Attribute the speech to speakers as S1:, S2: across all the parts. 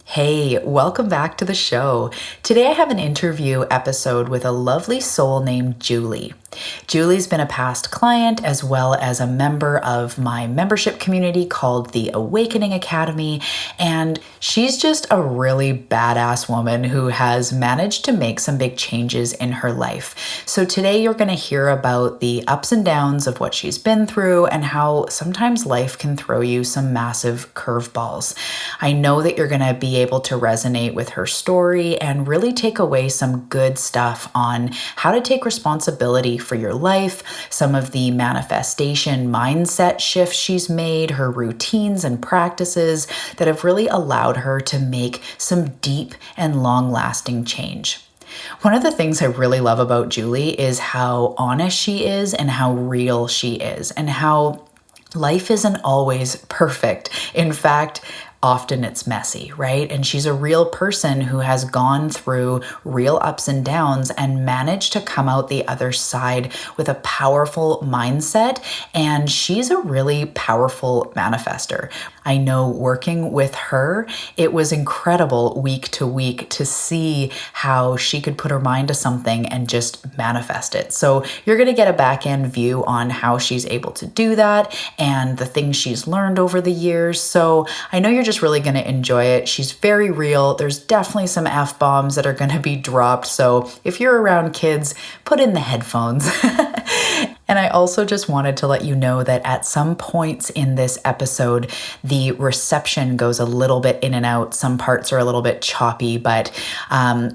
S1: Hey, welcome back to the show. Today I have an interview episode with a lovely soul named Juhli. Juhli's been a past client as well as a member of my membership community called the Awakening Academy, and she's just a really badass woman who has managed to make some big changes in her life. So today you're going to hear about the ups and downs of what she's been through and how sometimes life can throw you some massive curveballs. I know that you're going to be able to resonate with her story and really take away some good stuff on how to take responsibility for your life, some of the manifestation mindset shifts she's made, her routines and practices that have really allowed her to make some deep and long-lasting change. One of the things I really love about Juhli is how honest she is and how real she is, and how life isn't always perfect. In fact, often it's messy, right? And she's a real person who has gone through real ups and downs and managed to come out the other side with a powerful mindset. And she's a really powerful manifester. I know working with her, it was incredible week to week to see how she could put her mind to something and just manifest it. So you're going to get a back end view on how she's able to do that and the things she's learned over the years. So I know you're just really going to enjoy it. She's very real. There's definitely some F-bombs that are going to be dropped. So if you're around kids, put in the headphones. And I also just wanted to let you know that at some points in this episode, the reception goes a little bit in and out. Some parts are a little bit choppy, but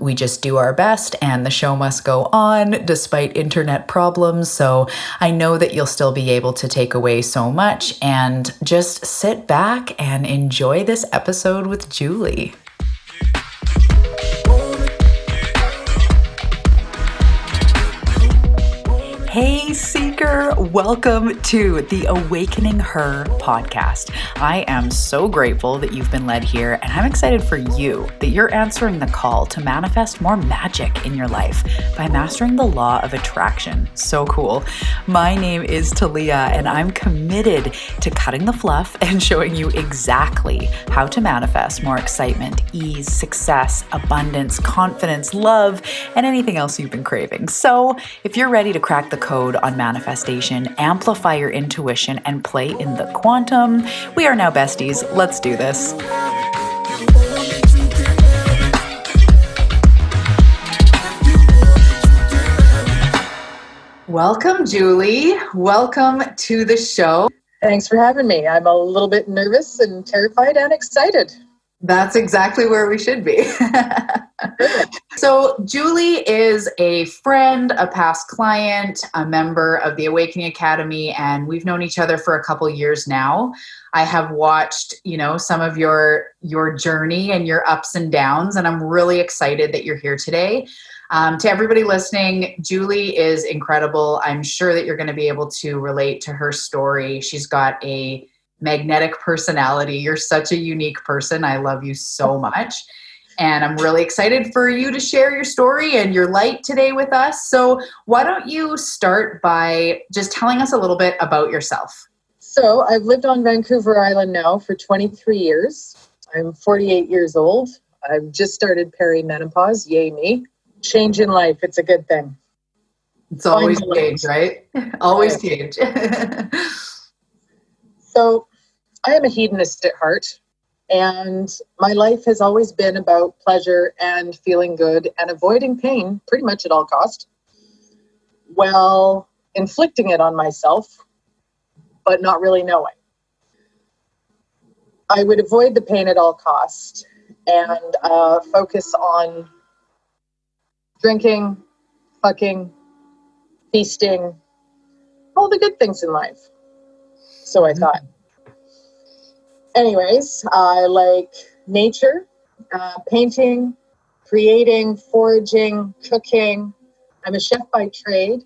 S1: we just do our best and the show must go on despite internet problems. So I know that you'll still be able to take away so much, and just sit back and enjoy this episode with Juhli. Hey Seeker, welcome to the Awakening Her podcast. I am so grateful that you've been led here, and I'm excited for you that you're answering the call to manifest more magic in your life by mastering the law of attraction. So cool. My name is Talia, and I'm committed to cutting the fluff and showing you exactly how to manifest more excitement, ease, success, abundance, confidence, love, and anything else you've been craving. So if you're ready to crack the code on manifestation, amplify your intuition, and play in the quantum, we are now besties. Let's do this. Welcome, Juhli. Welcome to the show.
S2: Thanks for having me. I'm a little bit nervous and terrified and excited.
S1: That's exactly where we should be. So Juhli is a friend, a past client, a member of the Awakening Academy, and we've known each other for a couple years now. I have watched, some of your journey and your ups and downs, and I'm really excited that you're here today. To everybody listening, Juhli is incredible. I'm sure that you're going to be able to relate to her story. She's got a magnetic personality. You're such a unique person. I love you so much. And I'm really excited for you to share your story and your light today with us. So why don't you start by just telling us a little bit about yourself?
S2: So I've lived on Vancouver Island now for 23 years. I'm 48 years old. I've just started perimenopause. Yay me. Change in life. It's a good thing.
S1: It's always change, right? Always change.
S2: So I am a hedonist at heart, and my life has always been about pleasure and feeling good and avoiding pain pretty much at all cost, while inflicting it on myself, but not really knowing. I would avoid the pain at all cost and focus on drinking, fucking, feasting, all the good things in life. So I thought. Anyways, I like nature, painting, creating, foraging, cooking. I'm a chef by trade,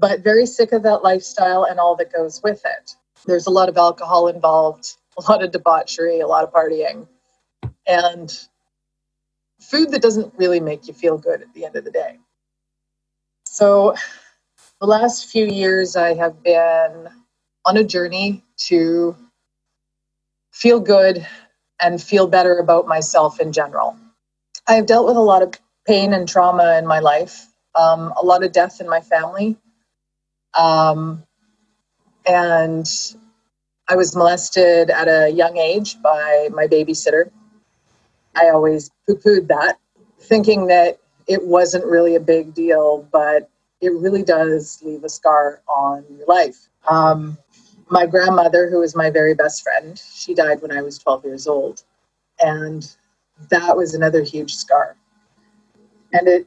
S2: but very sick of that lifestyle and all that goes with it. There's a lot of alcohol involved, a lot of debauchery, a lot of partying, and food that doesn't really make you feel good at the end of the day. So the last few years I have been on a journey to feel good, and feel better about myself in general. I've dealt with a lot of pain and trauma in my life, a lot of death in my family. And I was molested at a young age by my babysitter. I always poo-pooed that, thinking that it wasn't really a big deal, but it really does leave a scar on your life. My grandmother, who was my very best friend, she died when I was 12 years old. And that was another huge scar. And it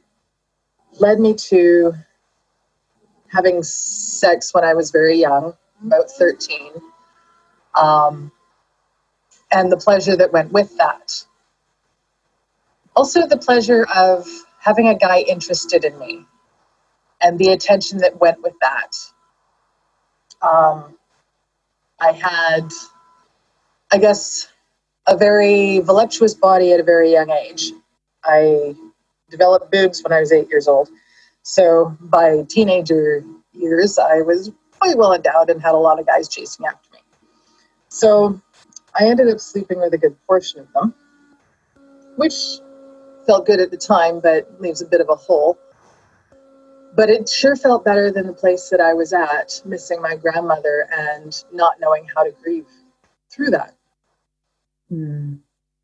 S2: led me to having sex when I was very young, about 13. And the pleasure that went with that. Also the pleasure of having a guy interested in me and the attention that went with that. I had, I guess, a very voluptuous body at a very young age. I developed boobs when I was 8 years old. So by teenager years, I was quite well endowed and had a lot of guys chasing after me. So I ended up sleeping with a good portion of them, which felt good at the time, but leaves a bit of a hole. But it sure felt better than the place that I was at, missing my grandmother and not knowing how to grieve through that. And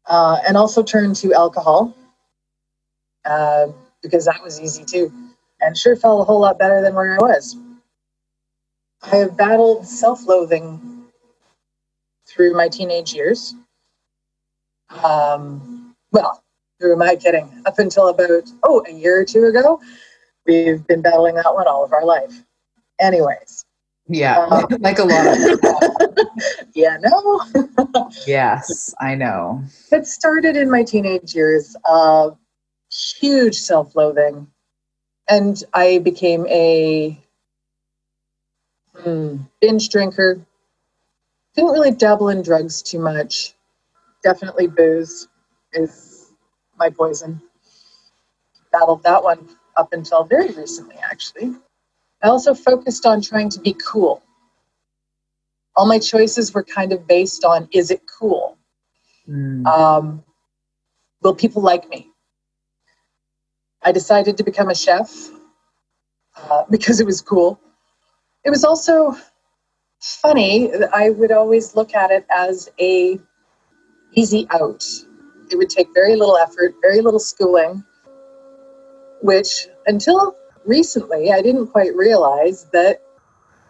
S2: also turned to alcohol, because that was easy too, and sure felt a whole lot better than where I was. I have battled self-loathing through my teenage years. Well, who am I kidding? Up until about, a year or two ago, we've been battling that one all of our life. Anyways.
S1: Yeah, like a lot of people.
S2: Yeah, no.
S1: Yes, I know.
S2: It started in my teenage years, huge self-loathing. And I became a binge drinker. Didn't really dabble in drugs too much. Definitely booze is my poison. Battled that one up until very recently, actually. I also focused on trying to be cool. All my choices were kind of based on, is it cool? Will people like me? I decided to become a chef because it was cool. It was also funny. I would always look at it as a easy out. It would take very little effort, very little schooling, which until recently, I didn't quite realize that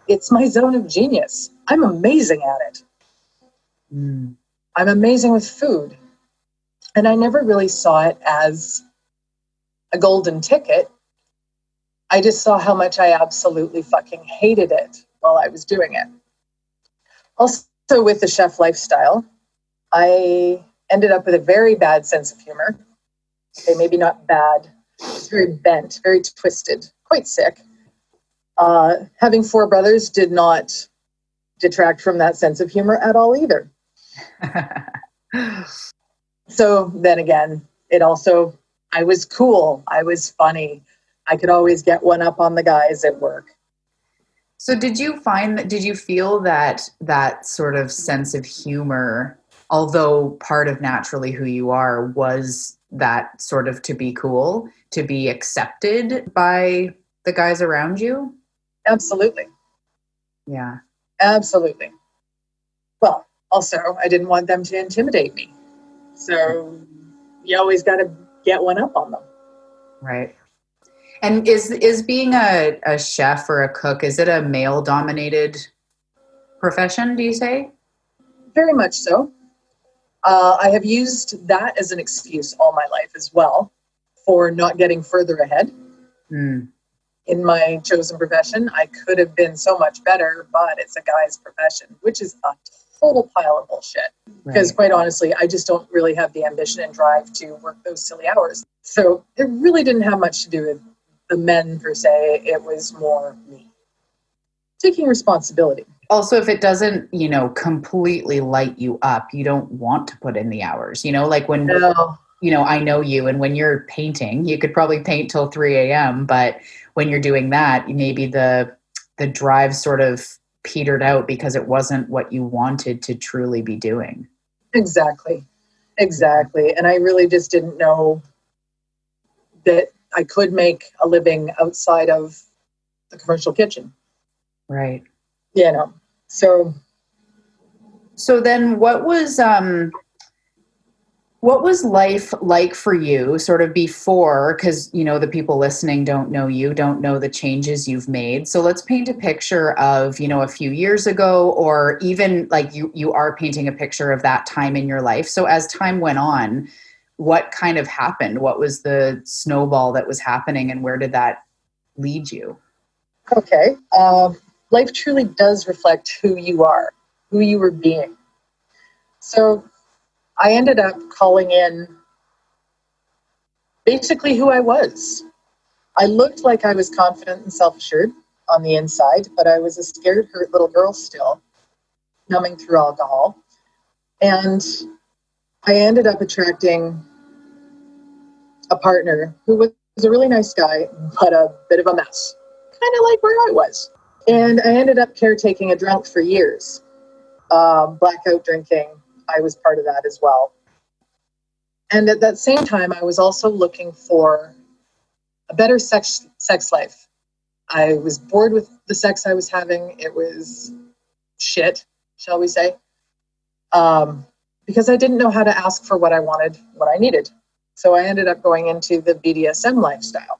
S2: it's my zone of genius. I'm amazing at it. I'm amazing with food. And I never really saw it as a golden ticket. I just saw how much I absolutely fucking hated it while I was doing it. Also, with the chef lifestyle, I ended up with a very bad sense of humor. Okay, maybe not bad. It's very bent, very twisted, quite sick. Having 4 brothers did not detract from that sense of humor at all either. So then again, I was cool. I was funny. I could always get one up on the guys at work.
S1: So did you feel that sort of sense of humor, although part of naturally who you are, was that sort of to be cool, to be accepted by the guys around you?
S2: Absolutely.
S1: Yeah.
S2: Absolutely. Well, also, I didn't want them to intimidate me. So you always got to get one up on them.
S1: Right. And is being a chef or a cook, is it a male-dominated profession, do you say?
S2: Very much so. I have used that as an excuse all my life as well for not getting further ahead. In my chosen profession. I could have been so much better, but it's a guy's profession, which is a total pile of bullshit. Right. Because quite honestly, I just don't really have the ambition and drive to work those silly hours. So it really didn't have much to do with the men per se. It was more me taking responsibility.
S1: Also, if it doesn't, completely light you up, you don't want to put in the hours, like when... No. I know you, and when you're painting, you could probably paint till 3 a.m., but when you're doing that, maybe the drive sort of petered out because it wasn't what you wanted to truly be doing.
S2: Exactly. Exactly. And I really just didn't know that I could make a living outside of the commercial kitchen.
S1: Right.
S2: You know, so
S1: So then what was life like for you sort of before, because the people listening don't know you, don't know the changes you've made. So let's paint a picture of, a few years ago, or even like you are painting a picture of that time in your life. So as time went on, what kind of happened? What was the snowball that was happening, and where did that lead you?
S2: okay. Life truly does reflect who you are, who you were being. So I ended up calling in basically who I was. I looked like I was confident and self-assured on the inside, but I was a scared, hurt little girl still, numbing through alcohol. And I ended up attracting a partner who was a really nice guy, but a bit of a mess, kind of like where I was. And I ended up caretaking a drunk for years, blackout drinking. I was part of that as well. And at that same time, I was also looking for a better sex life. I was bored with the sex I was having. It was shit, shall we say, because I didn't know how to ask for what I wanted, what I needed. So I ended up going into the BDSM lifestyle.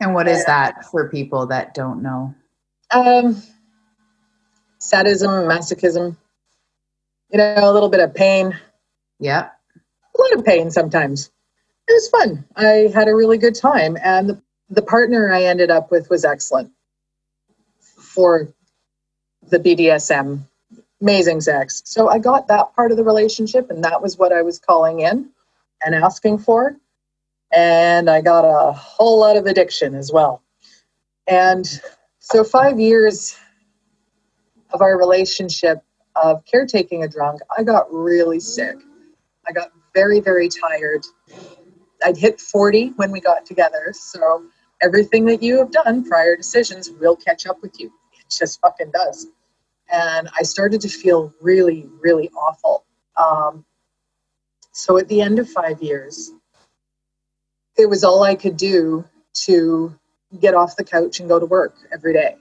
S1: And what is that for people that don't know?
S2: Sadism, masochism, a little bit of pain.
S1: Yeah.
S2: A lot of pain sometimes. It was fun. I had a really good time. And the partner I ended up with was excellent for the BDSM. Amazing sex. So I got that part of the relationship, and that was what I was calling in and asking for. And I got a whole lot of addiction as well. And so 5 years of our relationship of caretaking a drunk, I got really sick. I got very, very tired. I'd hit 40 when we got together. So everything that you have done, prior decisions, will catch up with you. It just fucking does. And I started to feel really, really awful. So at the end of 5 years, it was all I could do to get off the couch and go to work every day.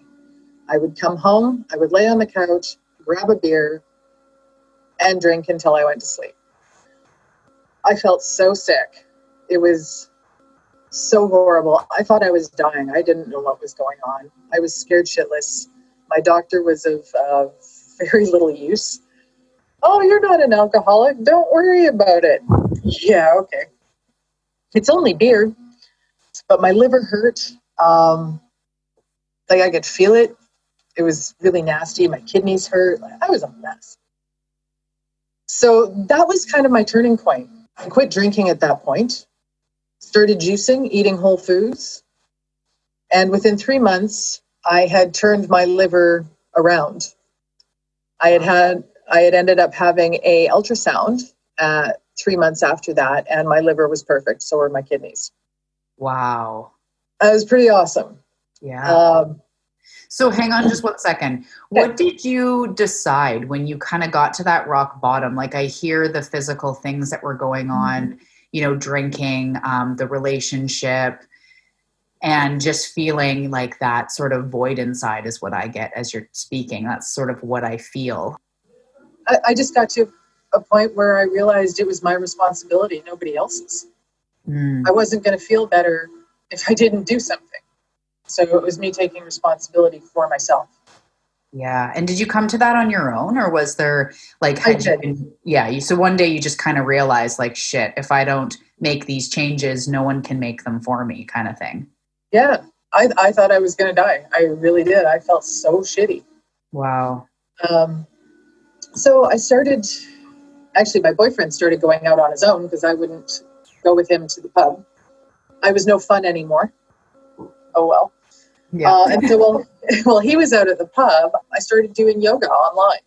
S2: I would come home, I would lay on the couch, grab a beer, and drink until I went to sleep. I felt so sick. It was so horrible. I thought I was dying. I didn't know what was going on. I was scared shitless. My doctor was of very little use. Oh, you're not an alcoholic. Don't worry about it. Yeah, okay. It's only beer, but my liver hurt. Like I could feel it. It was really nasty. My kidneys hurt. I was a mess. So that was kind of my turning point. I quit drinking at that point, started juicing, eating whole foods. And within 3 months, I had turned my liver around. I had ended up having a ultrasound 3 months after that, and my liver was perfect. So were my kidneys.
S1: Wow.
S2: It was pretty awesome.
S1: Yeah. So hang on just 1 second. What did you decide when you kind of got to that rock bottom? Like I hear the physical things that were going on, drinking, the relationship, and just feeling like that sort of void inside is what I get as you're speaking. That's sort of what I feel.
S2: I just got to a point where I realized it was my responsibility, nobody else's. I wasn't going to feel better if I didn't do something. So it was me taking responsibility for myself.
S1: Yeah. And did you come to that on your own, or was there so one day you just kind of realized like, shit, if I don't make these changes, no one can make them for me, kind of thing?
S2: Yeah. I thought I was going to die. I really did. I felt so shitty.
S1: Wow.
S2: So I started, actually my boyfriend started going out on his own because I wouldn't go with him to the pub. I was no fun anymore. Oh, well.
S1: Yeah.
S2: And so while he was out at the pub, I started doing yoga online.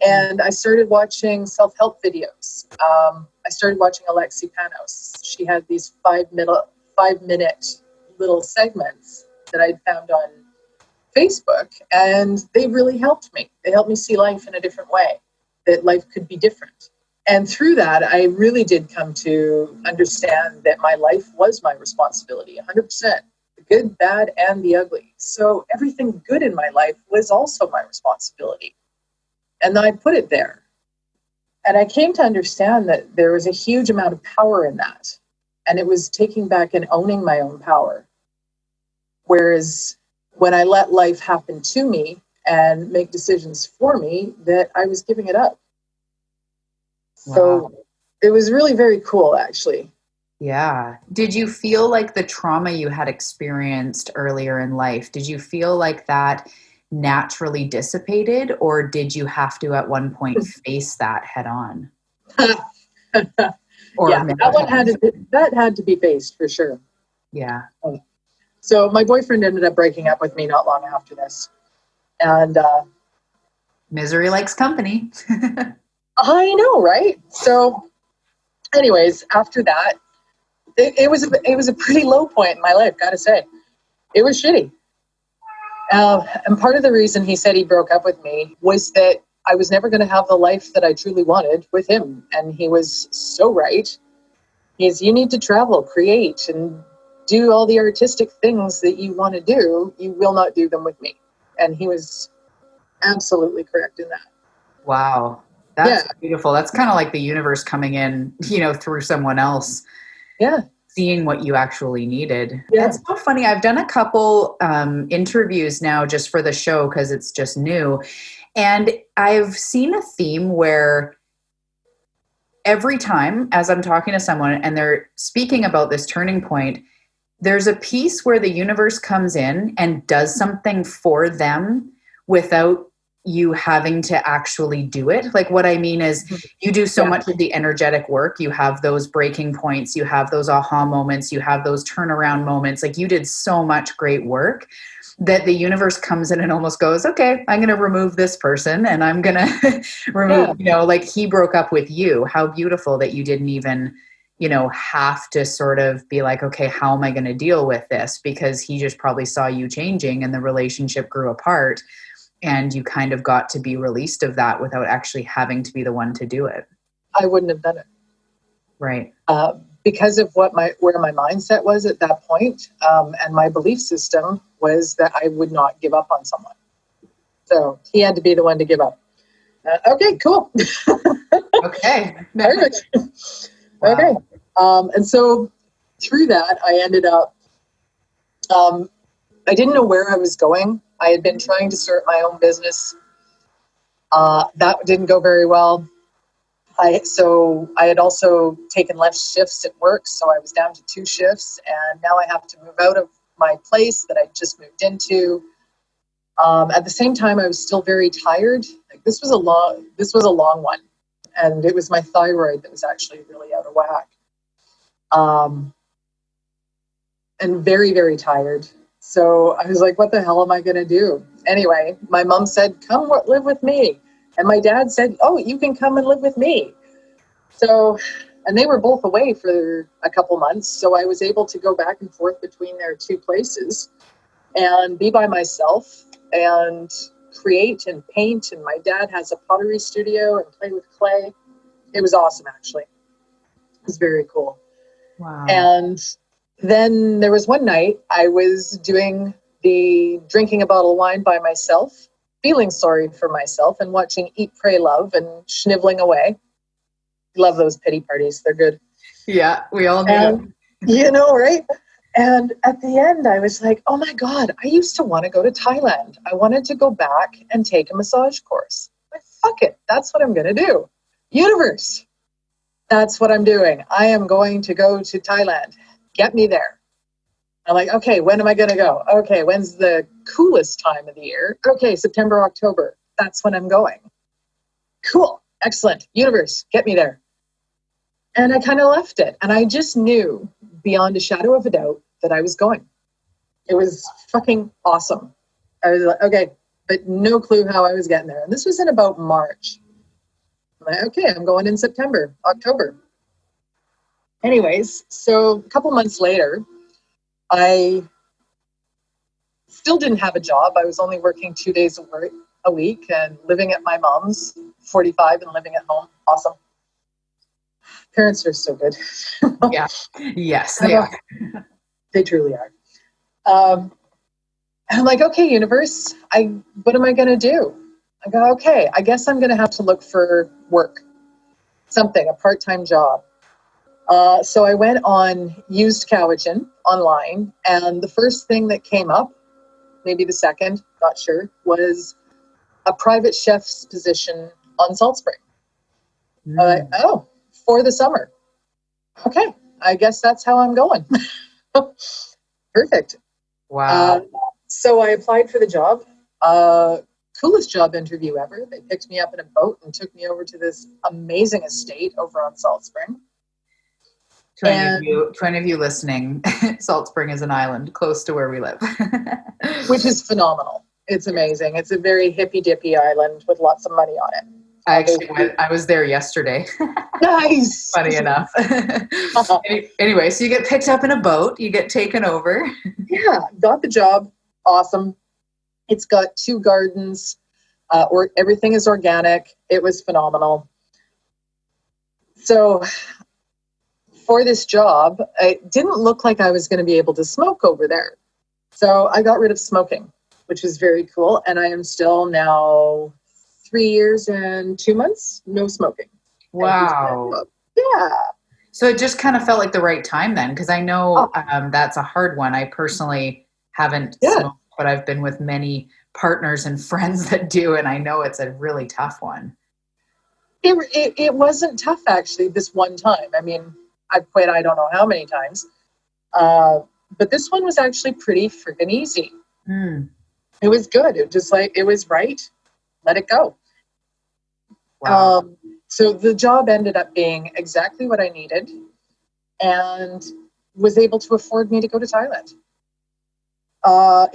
S2: And I started watching self-help videos. I started watching Alexi Panos. She had these 5-minute little segments that I'd found on Facebook, and they really helped me. They helped me see life in a different way. that life could be different. And through that, I really did come to understand that my life was my responsibility, 100%, the good, bad, and the ugly. So everything good in my life was also my responsibility. And I put it there. And I came to understand that there was a huge amount of power in that. And it was taking back and owning my own power. Whereas when I let life happen to me and make decisions for me, that I was giving it up.
S1: Wow.
S2: So it was really very cool, actually.
S1: Yeah. Did you feel like the trauma you had experienced earlier in life, did you feel like that naturally dissipated, or did you have to at one point face that head on? Or
S2: Yeah, that had to be faced for sure.
S1: Yeah.
S2: So my boyfriend ended up breaking up with me not long after this. And
S1: misery likes company.
S2: I know, right? So anyways, after that, it was a pretty low point in my life, gotta say. It was shitty. And part of the reason he said he broke up with me was that I was never going to have the life that I truly wanted with him. And he was so right. You need to travel, create, and do all the artistic things that you want to do. You will not do them with me. And he was absolutely correct in that.
S1: Wow. That's beautiful. That's kind of like the universe coming in, through someone else.
S2: Yeah.
S1: Seeing what you actually needed.
S2: Yeah.
S1: It's so funny. I've done a couple interviews now just for the show because it's just new. And I've seen a theme where every time as I'm talking to someone and they're speaking about this turning point, there's a piece where the universe comes in and does something for them without you having to actually do it. Like what I mean is you do so much of the energetic work. You have those breaking points, you have those aha moments, you have those turnaround moments. Like you did so much great work that the universe comes in and almost goes, okay, I'm going to remove this person and I'm going to remove, like he broke up with you. How beautiful that you didn't even have to sort of be like, okay, how am I going to deal with this? Because he just probably saw you changing and the relationship grew apart and you kind of got to be released of that without actually having to be the one to do it.
S2: I wouldn't have done it.
S1: Right.
S2: Because of where my mindset was at that point, and my belief system was that I would not give up on someone. So he had to be the one to give up. Okay, cool.
S1: Okay.
S2: Perfect.
S1: Wow.
S2: Okay. And so through that, I ended up, I didn't know where I was going. I had been trying to start my own business. That didn't go very well. So I had also taken less shifts at work. So I was down to 2 shifts and now I have to move out of my place that I just moved into. At the same time, I was still very tired. Like this was a long one. And it was my thyroid that was actually really out of whack. And very, very tired. So I was like, what the hell am I going to do? Anyway, my mom said, come live with me. And my dad said, oh, you can come and live with me. So, and they were both away for a couple months. So I was able to go back and forth between their 2 places and be by myself and create and paint. And my dad has a pottery studio and play with clay. It was awesome, actually. It was very cool.
S1: Wow.
S2: And then there was one night I was drinking a bottle of wine by myself, feeling sorry for myself and watching Eat, Pray, Love and schniveling away. Love those pity parties. They're good.
S1: Yeah, we all need them.
S2: Right? And at the end, I was like, oh my God, I used to want to go to Thailand. I wanted to go back and take a massage course. Like, fuck it. That's what I'm going to do. Universe. That's what I'm doing. I am going to go to Thailand. Get me there. I'm like, okay, when am I going to go? Okay, when's the coolest time of the year? Okay, September, October. That's when I'm going. Cool. Excellent. Universe, get me there. And I kind of left it. And I just knew beyond a shadow of a doubt that I was going. It was fucking awesome. I was like, okay, but no clue how I was getting there. And this was in about March. I'm like, okay, I'm going in September, October. Anyways, so a couple months later, I still didn't have a job. I was only working 2 days a week and living at my mom's, 45 and living at home. Awesome. Parents are so good.
S1: Yeah. Yes, they are.
S2: They truly are. I'm like, okay, universe, what am I going to do? I go, okay, I guess I'm going to have to look for work, something, a part-time job. So I went on used Cowagen online, and the first thing that came up, maybe the second, not sure, was a private chef's position on Salt Spring. Oh, for the summer. Okay, I guess that's how I'm going. Perfect.
S1: Wow.
S2: So I applied for the job. Coolest job interview ever. They picked me up in a boat and took me over to this amazing estate over on Salt Spring.
S1: To any of you listening, Salt Spring is an island close to where we live.
S2: Which is phenomenal. It's amazing. It's a very hippy-dippy island with lots of money on it.
S1: I was there yesterday.
S2: Nice.
S1: Funny enough. Anyway, so you get picked up in a boat, you get taken over.
S2: Yeah, got the job. Awesome. It's got 2 gardens. Everything is organic. It was phenomenal. So for this job, it didn't look like I was going to be able to smoke over there. So I got rid of smoking, which was very cool. And I am still now 3 years and 2 months, no smoking.
S1: Wow.
S2: Yeah.
S1: So it just kind of felt like the right time then, because I know that's a hard one. I personally haven't smoked, but I've been with many partners and friends that do, and I know it's a really tough one.
S2: It wasn't tough, actually, this one time. I mean, I've quit I don't know how many times. But this one was actually pretty freaking easy. It was good. It just it was right. Let it go.
S1: Wow.
S2: So the job ended up being exactly what I needed and was able to afford me to go to Thailand. I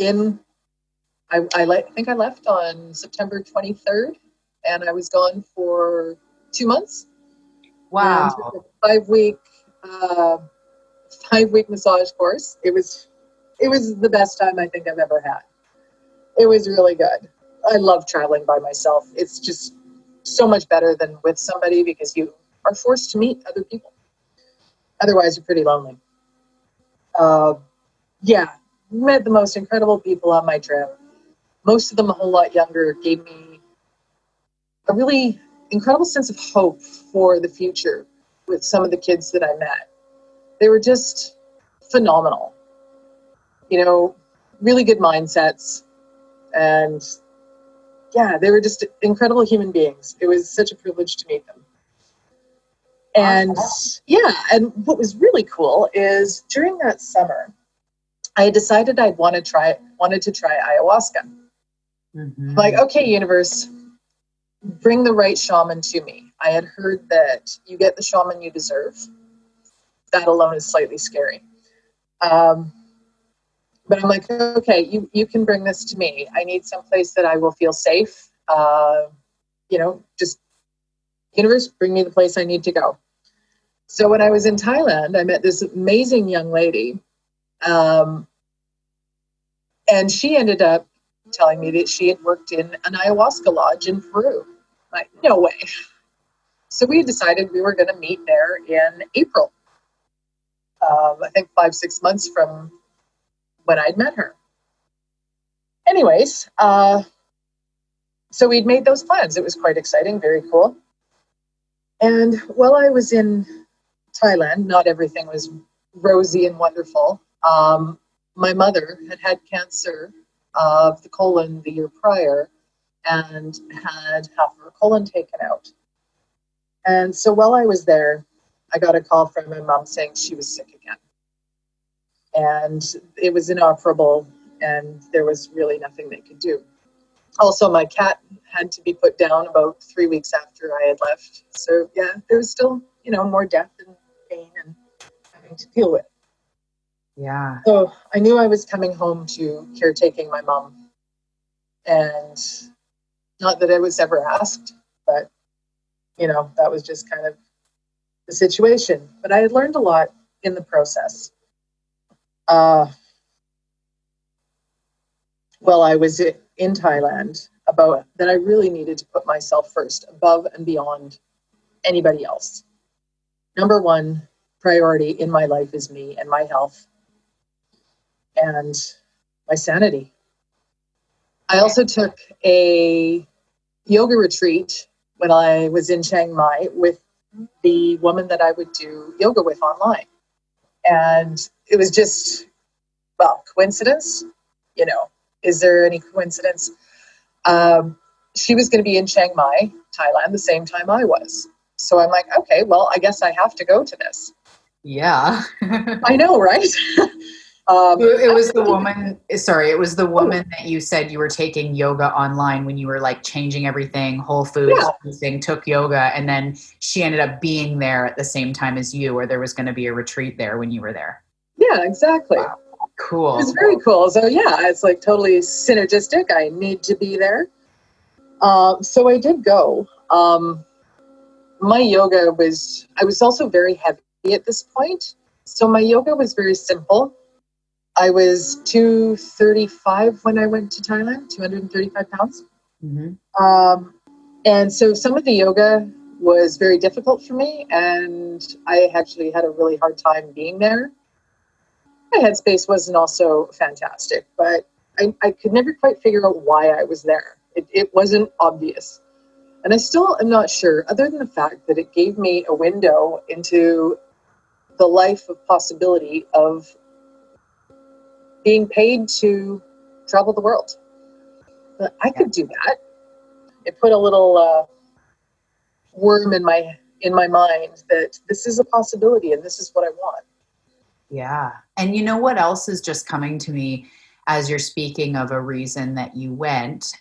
S2: think I left on September 23rd, and I was gone for 2 months.
S1: Wow.
S2: And a 5-week massage course. It was the best time I think I've ever had. It was really good. I love traveling by myself. It's just so much better than with somebody because you are forced to meet other people. Otherwise, you're pretty lonely. Met the most incredible people on my trip. Most of them a whole lot younger, gave me a really incredible sense of hope for the future with some of the kids that I met. They were just phenomenal. Really good mindsets. And they were just incredible human beings. It was such a privilege to meet them. And and what was really cool is during that summer, I had decided I wanted to try ayahuasca.
S1: Mm-hmm.
S2: Like, okay, universe, bring the right shaman to me. I had heard that you get the shaman you deserve. That alone is slightly scary. But I'm like, okay, you can bring this to me. I need someplace that I will feel safe. Just universe, bring me the place I need to go. So when I was in Thailand, I met this amazing young lady. And she ended up telling me that she had worked in an ayahuasca lodge in Peru. Like, no way. So we decided we were going to meet there in April. I think 5-6 months from when I'd met her. Anyways, so we'd made those plans. It was quite exciting, very cool. And while I was in Thailand, not everything was rosy and wonderful. My mother had cancer of the colon the year prior and had half of her colon taken out. And so while I was there, I got a call from my mom saying she was sick again. And it was inoperable, and there was really nothing they could do. Also, my cat had to be put down about 3 weeks after I had left. So, there was still, more death and pain and having to deal with.
S1: Yeah.
S2: So I knew I was coming home to caretaking my mom. And not that I was ever asked, but, that was just kind of the situation. But I had learned a lot in the process. While I was in Thailand, about that I really needed to put myself first, above and beyond anybody else. Number one priority in my life is me and my health and my sanity. I also took a yoga retreat when I was in Chiang Mai with the woman that I would do yoga with online. And it was just, well, coincidence, you know, is there any coincidence? She was going to be in Chiang Mai, Thailand, the same time I was. So I'm like, okay, well, I guess I have to go to this.
S1: Yeah.
S2: I know, right?
S1: It was the woman, sorry, it was the woman that you said you were taking yoga online when you were like changing everything, Whole Foods,
S2: Yeah.
S1: everything, took yoga, and then she ended up being there at the same time as you, or there was going to be a retreat there when you were there.
S2: Yeah, exactly.
S1: Wow. Cool.
S2: It was very cool. So yeah, it's like totally synergistic. I need to be there. So I did go. My yoga was, I was also very heavy at this point. So my yoga was very simple. I was 235 when I went to Thailand, 235 pounds. Mm-hmm. And so some of the yoga was very difficult for me, and I actually had a really hard time being there. My headspace wasn't also fantastic, but I could never quite figure out why I was there. It wasn't obvious. And I still am not sure, other than the fact that it gave me a window into the life of possibility of being paid to travel the world. But I could do that. It put a little worm in my mind that this is a possibility and this is what I want.
S1: Yeah. And you know what else is just coming to me as you're speaking of a reason that you went,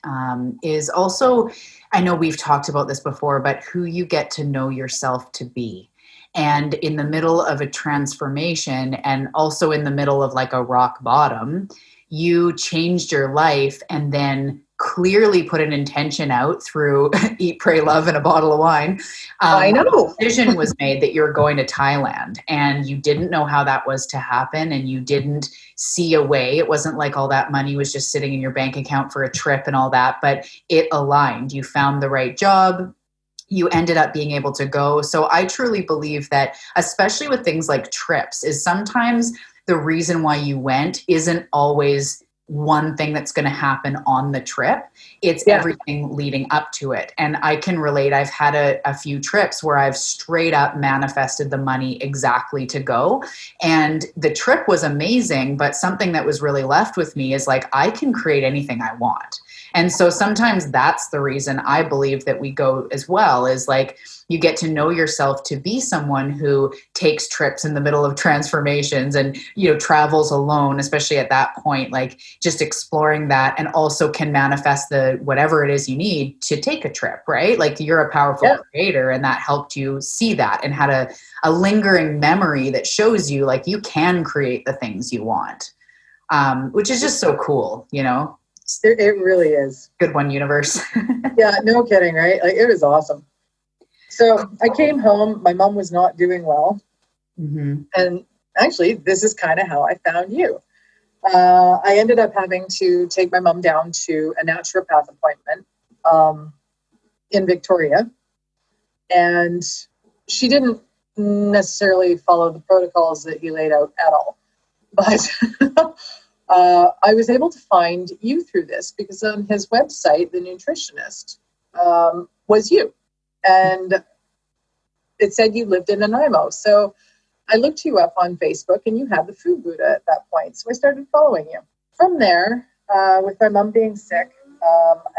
S1: is also, I know we've talked about this before, but who you get to know yourself to be. And in the middle of a transformation, and also in the middle of like a rock bottom, you changed your life and then clearly put an intention out through Eat, Pray, Love, and a bottle of wine.
S2: I know.
S1: The decision was made that you're going to Thailand, and you didn't know how that was to happen, and you didn't see a way. It wasn't like all that money was just sitting in your bank account for a trip and all that, but it aligned. You found the right job. You ended up being able to go. So I truly believe that, especially with things like trips, is sometimes the reason why you went isn't always one thing that's going to happen on the trip. It's everything leading up to it. And I can relate. I've had a few trips where I've straight up manifested the money exactly to go. And the trip was amazing, but something that was really left with me is like, I can create anything I want. And so sometimes that's the reason I believe that we go as well, is like you get to know yourself to be someone who takes trips in the middle of transformations and, you know, travels alone, especially at that point, like just exploring that, and also can manifest the whatever it is you need to take a trip, right? Like you're a powerful creator, and that helped you see that and had a lingering memory that shows you like you can create the things you want, which is just so cool, you know?
S2: It really is.
S1: Good one, universe.
S2: Yeah, no kidding, right? Like it was awesome. So I came home. My mom was not doing well. Mm-hmm. And actually, this is kind of how I found you. I ended up having to take my mom down to a naturopath appointment in Victoria. And she didn't necessarily follow the protocols that he laid out at all. But I was able to find you through this because on his website, the nutritionist was you. And it said you lived in Nanaimo. So I looked you up on Facebook, and you had the Food Buddha at that point. So I started following you. From there, with my mom being sick,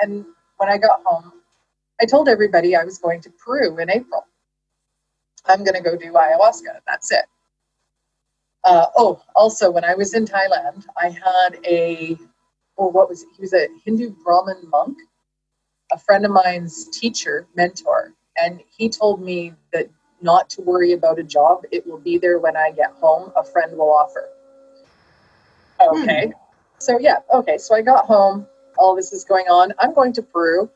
S2: and when I got home, I told everybody I was going to Peru in April. I'm going to go do ayahuasca. That's it. Also, when I was in Thailand, I had he was a Hindu Brahmin monk, a friend of mine's teacher, mentor, and he told me that not to worry about a job. It will be there when I get home. A friend will offer. Okay. So I got home. All this is going on. I'm going to Peru.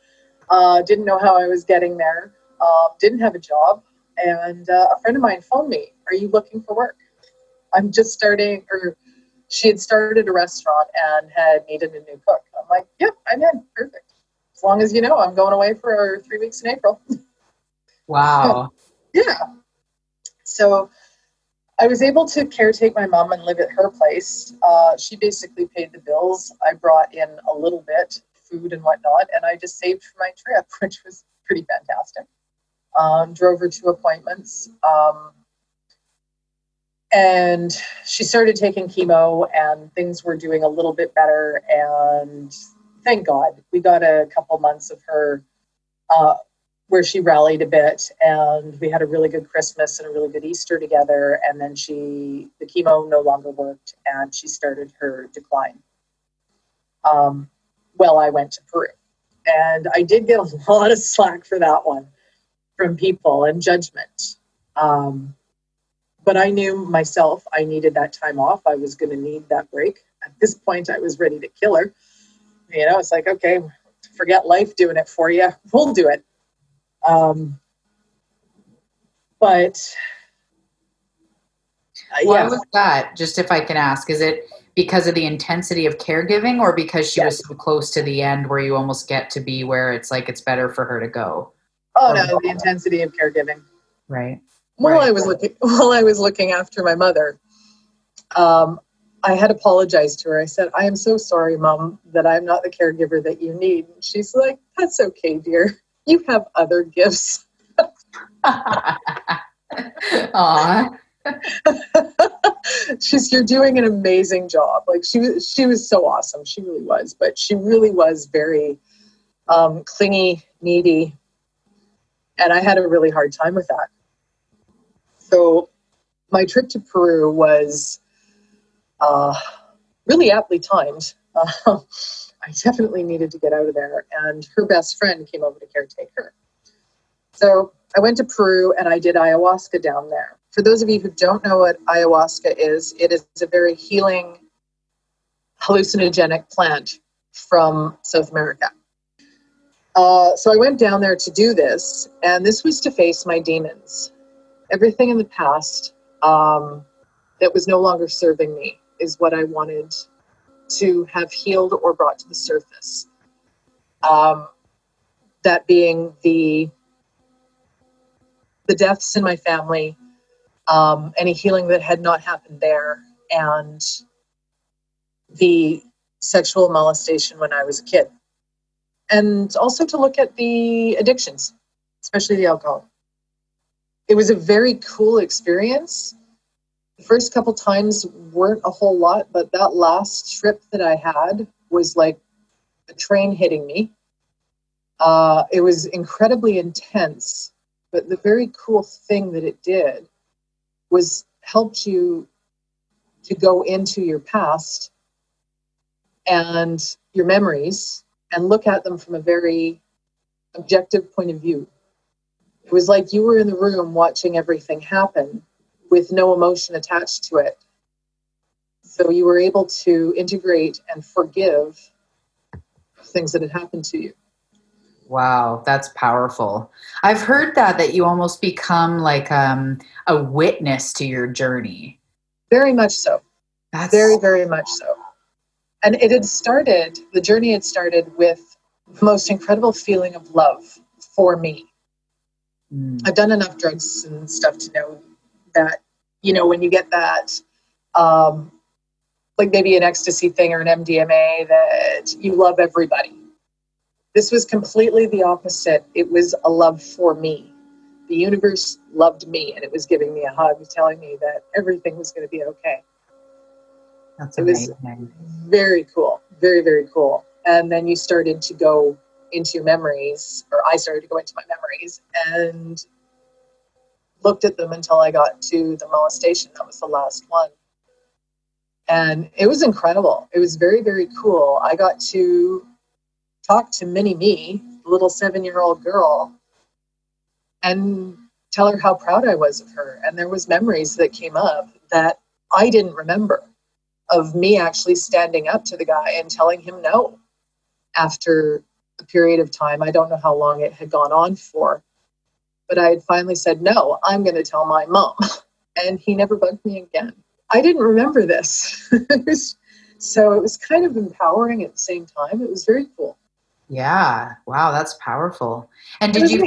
S2: Didn't know how I was getting there. Didn't have a job. And a friend of mine phoned me. Are you looking for work? I'm just starting, or she had started a restaurant and had needed a new cook. I'm like, yep, I'm in. Perfect. as long as you know, I'm going away for 3 weeks in April.
S1: Wow.
S2: Yeah. So I was able to caretake my mom and live at her place. She basically paid the bills. I brought in a little bit, food and whatnot, and I just saved for my trip, which was pretty fantastic. Drove her to appointments. And she started taking chemo and things were doing a little bit better. And thank God we got a couple months of her where she rallied a bit, and we had a really good Christmas and a really good Easter together. And then the chemo no longer worked and she started her decline. I went to Peru, and I did get a lot of slack for that one from people and judgment. But I knew myself, I needed that time off. I was going to need that break. At this point, I was ready to kill her. It's like, okay, forget life doing it for you. We'll do it. But
S1: Why was that? Just if I can ask, is it because of the intensity of caregiving, or because she was so close to the end where you almost get to be where it's like it's better for her to go?
S2: Oh, no, the intensity of caregiving.
S1: Right.
S2: While I was looking after my mother, I had apologized to her. I said, "I am so sorry, Mom, that I'm not the caregiver that you need." She's like, "That's okay, dear. You have other gifts."
S1: Aw.
S2: You're doing an amazing job. Like she was so awesome. She really was, but she really was very clingy, needy, and I had a really hard time with that. So my trip to Peru was really aptly timed. I definitely needed to get out of there, and her best friend came over to caretake her. So I went to Peru and I did ayahuasca down there. For those of you who don't know what ayahuasca is, it is a very healing, hallucinogenic plant from South America. So I went down there to do this, and this was to face my demons. Everything in the past that was no longer serving me is what I wanted to have healed or brought to the surface. That being the deaths in my family, any healing that had not happened there, and the sexual molestation when I was a kid. And also to look at the addictions, especially the alcohol. It was a very cool experience. The first couple times weren't a whole lot, but that last trip that I had was like a train hitting me. It was incredibly intense, but the very cool thing that it did was helped you to go into your past and your memories and look at them from a very objective point of view. It was like you were in the room watching everything happen with no emotion attached to it. So you were able to integrate and forgive things that had happened to you.
S1: Wow, that's powerful. I've heard that you almost become like a witness to your journey.
S2: Very much so. That's very, very much so. And the journey had started with the most incredible feeling of love for me. I've done enough drugs and stuff to know that, when you get that, like maybe an ecstasy thing or an MDMA, that you love everybody. This was completely the opposite. It was a love for me. The universe loved me, and it was giving me a hug, telling me that everything was going to be okay.
S1: That's amazing.
S2: It was very cool. Very, very cool. And then you started to go into your memories, or I started to go into my memories and looked at them until I got to the molestation. That was the last one. And it was incredible. It was very, very cool. I got to talk to Mini Me, the little 7-year-old girl, and tell her how proud I was of her. And there was memories that came up that I didn't remember, of me actually standing up to the guy and telling him no after a period of time. I don't know how long it had gone on for, but I had finally said, no, I'm going to tell my mom. And he never bugged me again. I didn't remember this. So it was kind of empowering at the same time. It was very cool.
S1: Yeah. Wow, that's powerful. And
S2: It was neat.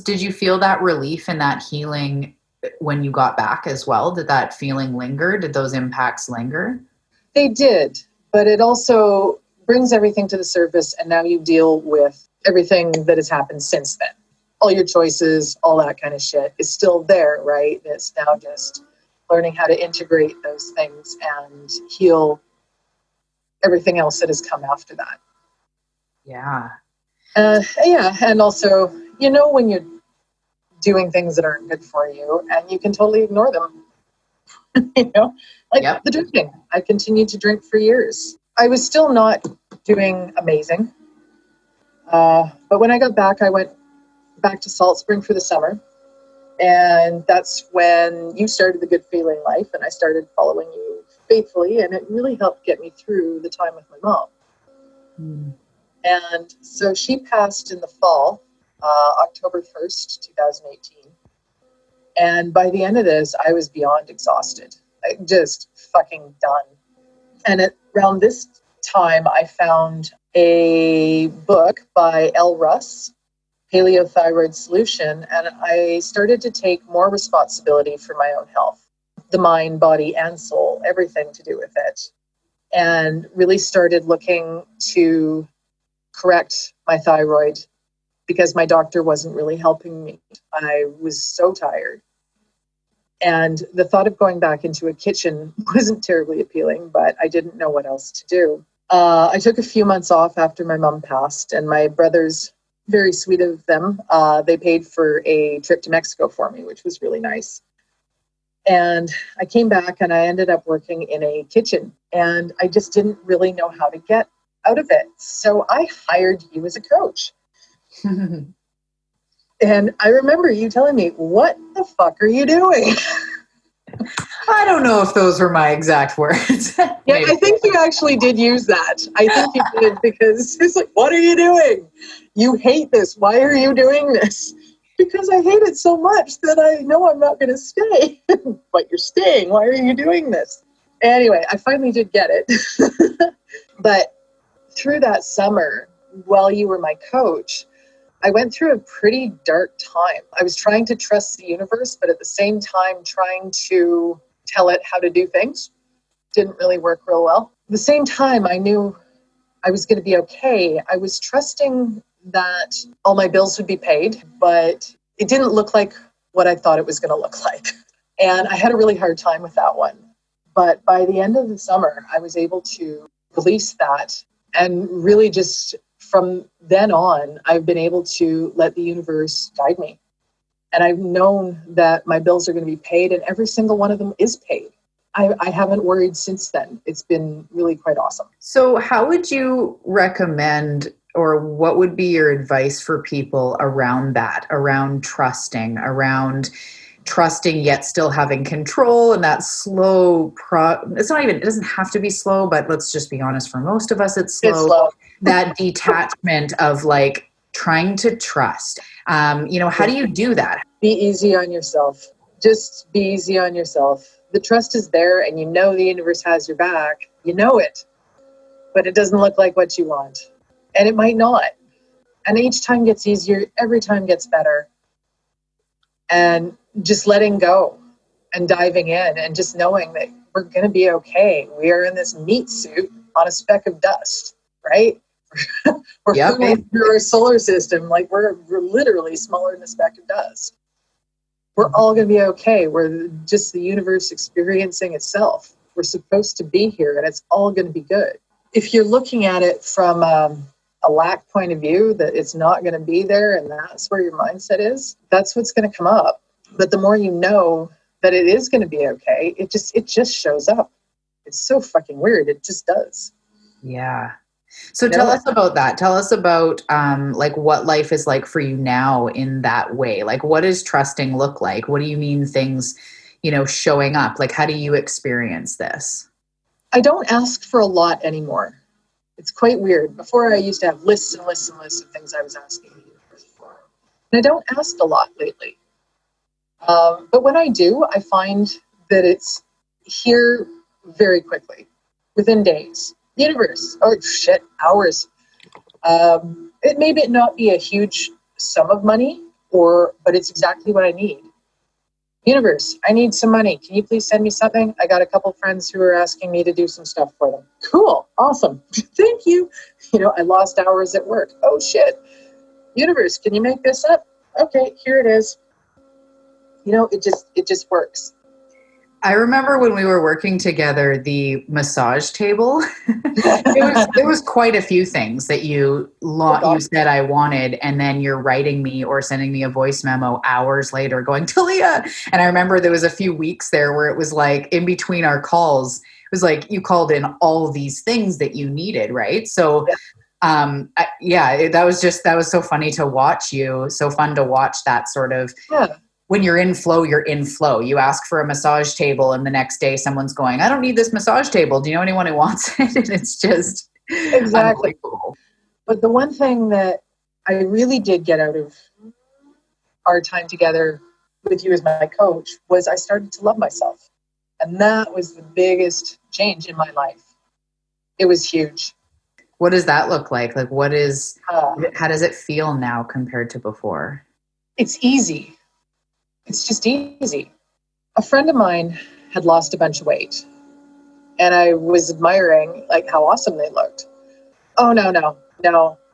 S1: did you feel that relief and that healing when you got back as well? Did that feeling linger? Did those impacts linger?
S2: They did, but it also brings everything to the surface, and now you deal with everything that has happened since then. All your choices, all that kind of shit is still there, right? It's now just learning how to integrate those things and heal everything else that has come after that.
S1: Yeah.
S2: Yeah, and also, when you're doing things that aren't good for you, and you can totally ignore them. Like
S1: Yep.
S2: the drinking. I continued to drink for years. I was still not doing amazing. But when I got back, I went back to Salt Spring for the summer. And that's when you started the Good Feeling Life, and I started following you faithfully. And it really helped get me through the time with my mom.
S1: Mm.
S2: And so she passed in the fall, October 1st, 2018. And by the end of this, I was beyond exhausted, like just fucking done. And around this time, I found a book by L. Russ, Paleothyroid Solution, and I started to take more responsibility for my own health, the mind, body, and soul, everything to do with it, and really started looking to correct my thyroid because my doctor wasn't really helping me. I was so tired. And the thought of going back into a kitchen wasn't terribly appealing, but I didn't know what else to do. I took a few months off after my mom passed, and my brothers, very sweet of them, they paid for a trip to Mexico for me, which was really nice. And I came back and I ended up working in a kitchen, and I just didn't really know how to get out of it. So I hired you as a coach. And I remember you telling me, what the fuck are you doing?
S1: I don't know if those were my exact words.
S2: Yeah, I think you actually did use that. I think you did, because it's like, what are you doing? You hate this. Why are you doing this? Because I hate it so much that I know I'm not going to stay. But you're staying. Why are you doing this? Anyway, I finally did get it. But through that summer, while you were my coach, I went through a pretty dark time. I was trying to trust the universe, but at the same time trying to tell it how to do things. Didn't really work real well. At the same time, I knew I was going to be okay. I was trusting that all my bills would be paid, but it didn't look like what I thought it was going to look like. And I had a really hard time with that one. But by the end of the summer, I was able to release that, and really just from then on, I've been able to let the universe guide me. And I've known that my bills are going to be paid, and every single one of them is paid. I haven't worried since then. It's been really quite awesome.
S1: So how would you recommend, or what would be your advice for people around that, around trusting yet still having control, and that slow it doesn't have to be slow, but let's just be honest, for most of us it's slow.
S2: It's slow.
S1: That detachment of like trying to trust. How do you do that?
S2: Be easy on yourself. Just be easy on yourself. The trust is there, and you know the universe has your back. You know it, but it doesn't look like what you want. And it might not. And each time gets easier. Every time gets better. And just letting go and diving in and just knowing that we're going to be okay. We are in this meat suit on a speck of dust, right? We're flying through our solar system like we're literally smaller than a speck of dust. We're all going to be okay. We're just the universe experiencing itself. We're supposed to be here, and it's all going to be good. If you're looking at it from a lack point of view, that it's not going to be there, and that's where your mindset is, that's what's going to come up. But the more you know that it is going to be okay, it just shows up. It's so fucking weird. It just does.
S1: Yeah. So tell us about that. Tell us about like what life is like for you now in that way. Like, what does trusting look like? What do you mean things, showing up? Like, how do you experience this?
S2: I don't ask for a lot anymore. It's quite weird. Before, I used to have lists and lists and lists of things I was asking the universe for. And I don't ask a lot lately. But when I do, I find that it's here very quickly, within days. Universe, hours. It may not be a huge sum of money, but it's exactly what I need. Universe, I need some money. Can you please send me something? I got a couple friends who are asking me to do some stuff for them. Cool. Awesome. Thank you. I lost hours at work. Oh shit. Universe, can you make this up? Okay, here it is. It just works.
S1: I remember when we were working together, the massage table. There was quite a few things that you said I wanted, and then you're writing me or sending me a voice memo hours later going, Talia. And I remember there was a few weeks there where it was like in between our calls, it was like you called in all these things that you needed, right? So that was so funny to watch you. So fun to watch that sort of.
S2: Yeah.
S1: When you're in flow, you're in flow. You ask for a massage table and the next day someone's going, I don't need this massage table. Do you know anyone who wants it? And it's just
S2: exactly. But the one thing that I really did get out of our time together with you as my coach was I started to love myself. And that was the biggest change in my life. It was huge.
S1: What does that look like? Like how does it feel now compared to before?
S2: It's easy. It's just easy. A friend of mine had lost a bunch of weight and I was admiring like how awesome they looked. Oh, no.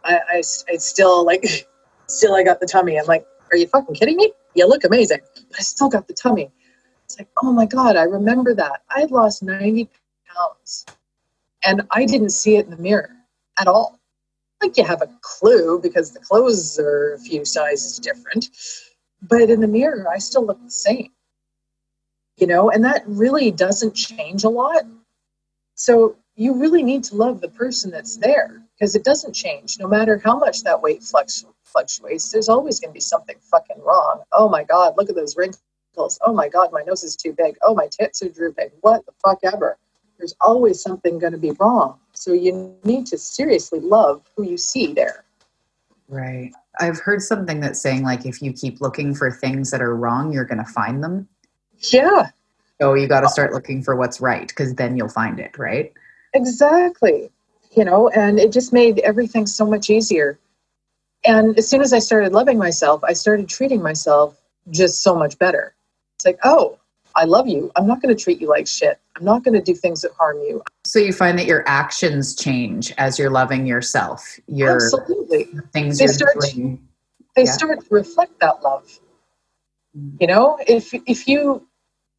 S2: I still I got the tummy. I'm like, are you fucking kidding me? You look amazing. But I still got the tummy. It's like, oh my God, I remember that. I had lost 90 pounds and I didn't see it in the mirror at all. Like you have a clue because the clothes are a few sizes different. But in the mirror, I still look the same, and that really doesn't change a lot. So you really need to love the person that's there because it doesn't change. No matter how much that weight fluctuates, there's always going to be something fucking wrong. Oh my God, look at those wrinkles. Oh my God, my nose is too big. Oh, my tits are drooping. What the fuck ever. There's always something going to be wrong. So you need to seriously love who you see there.
S1: Right. I've heard something that's saying like if you keep looking for things that are wrong, you're going to find them.
S2: Yeah.
S1: So you got to start looking for what's right because then you'll find it, right?
S2: Exactly. And it just made everything so much easier. And as soon as I started loving myself, I started treating myself just so much better. It's like, oh, I love you. I'm not going to treat you like shit. I'm not going to do things that harm you.
S1: So you find that your actions change as you're loving yourself.
S2: Absolutely.
S1: Things
S2: they
S1: you're
S2: start
S1: doing.
S2: They start to reflect that love. If you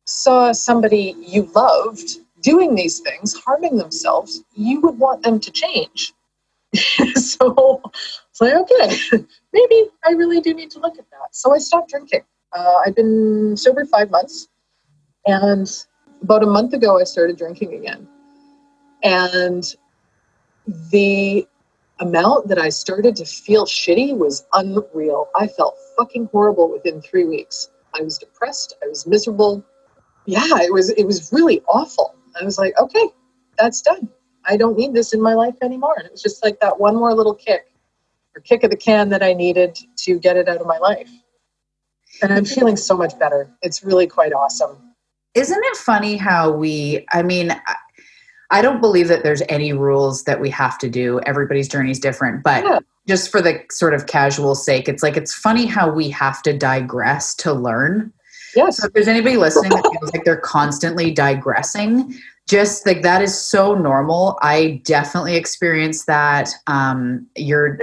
S2: saw somebody you loved doing these things, harming themselves, you would want them to change. So it's like, okay, maybe I really do need to look at that. So I stopped drinking. I've been sober 5 months. And about a month ago, I started drinking again. And the amount that I started to feel shitty was unreal. I felt fucking horrible within 3 weeks. I was depressed. I was miserable. Yeah, it was really awful. I was like, okay, that's done. I don't need this in my life anymore. And it was just like that one more little kick of the can that I needed to get it out of my life. And I'm feeling so much better. It's really quite awesome.
S1: Isn't it funny how I don't believe that there's any rules that we have to do. Everybody's journey is different, but just for the sort of casual sake, it's funny how we have to digress to learn.
S2: Yes.
S1: So if there's anybody listening that feels like they're constantly digressing, just like that is so normal. I definitely experienced that. You're